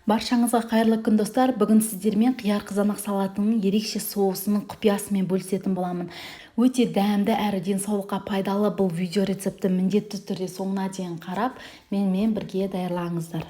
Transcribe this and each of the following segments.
Баршаңызға қайырлы күн достар. Бүгін сіздермен қияр қызанақ салатының ерекше соусының құпиясымен бөлісетін боламын. Өте дәмді әрі денсаулыққа пайдалы бұл видео рецепті міндетті түрде соңына дейін қарап, менімен бірге даярлаңыздар.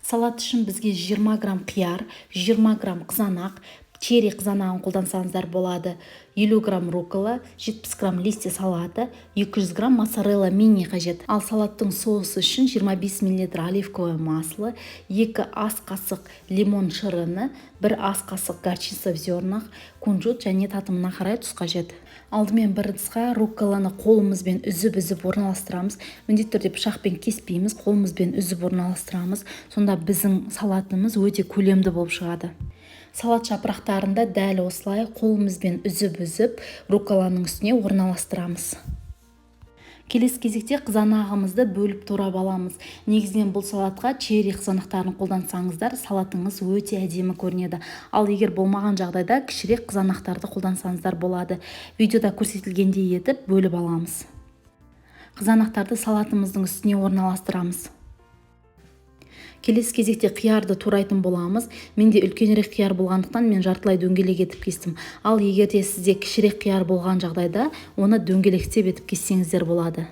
Салат үшін бізге 20 грамм қияр, 20 грамм қызанақ, черри қызанағын қолдансаңыздар болады, 50 грамм руккола, 70 грамм листья салата, 200 грамм моцарелла мини қажет. Ал салаттың соусы үшін 25 мл оливковое масло, 2 ас қасық лимон шырыны, 1 ас қасық горчица в зернах, кунжут және татымына қарай тұз қажет. Алдымен бір ыдысқа рукколаны қолымызбен үзіп орналастырамыз. Міндетті түрде пышақпен кеспейміз, қолымызбен үзіп орналастырамыз. Сонда біздің салатымыз өте көлемді болып шығады. Салат жапырақтарында дәл осылай қолымызбен үзіп рукколаның үстіне орналастырамыз. Келесі кезекте қызанағымызды бөліп турап аламыз. Негізінен бұл салатқа черри қызанақтарын қолдансаңыздар, салатыңыз өте әдемі көрінеді. Ал егер болмаған жағдайда кішірек қызанақтарды қолдансаңыздар болады. Видеода көрсетілгендей етіп бөліп аламыз. Қызанақтарды салатымыздың үстіне орналастырамыз. Келесі кезекте қиярды турайтын боламыз. Менде үлкенірек қияр болғандықтан мен жартылай дөңгелек етіп кестім. Ал егер де сізде кішірек қияр болған жағдайда, оны дөңгелектеп етіп кессеңіздер болады.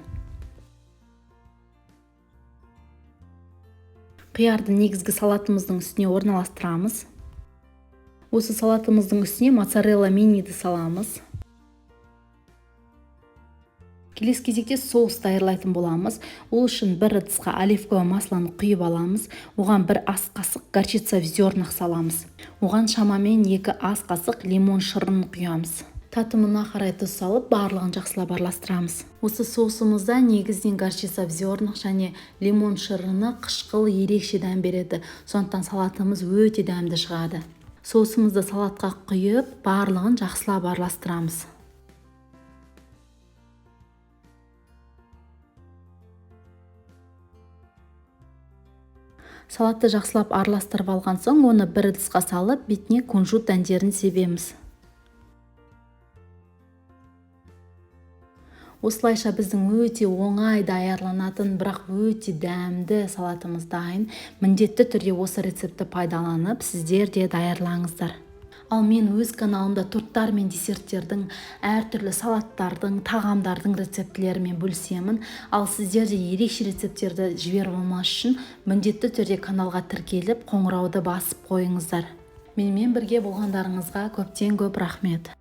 Қиярды негізгі салатымыздың үстіне орналастырамыз. Осы салатымыздың үстіне моцарелла миниді саламыз. Келесі кезекте соус даярлайтын боламыз. Ол үшін бір ыдысқа оливковое маслоны құйып аламыз. Оған 1 ас қасық горчица в зернах саламыз. Оған шамамен 2 ас қасық лимон шырынын құямыз. Татымына қарай тұз салып, барлығын жақсылап араластырамыз. Осы соусымызда негізінен горчица в зернах және лимон шырыны қышқыл ерекше дәм береді. Сондықтан салатымыз өте дәмді шығады. Соусымызды салатқа құйып, барлығын жақсылап араластырамыз. Салатты жақсылап араластырып алған соң, оны бір ыдысқа салып, бетіне кунжут дәндерін себеміз. Осылайша біздің өте оңай даярланатын, бірақ өте дәмді салатымыз дайын. Міндетті түрде осы рецепті пайдаланып, сіздер де даярлаңыздар. Ал мен өз каналымда торттар мен десерттердің, әртүрлі салаттардың, тағамдардың рецептілерімен бөлісемін. Ал сіздер де ерекше рецепттерді жіберіп алмас үшін міндетті түрде каналға тіркеліп, қоңырауды басып қойыңыздар. Менімен бірге болғандарыңызға көптен көп рахмет.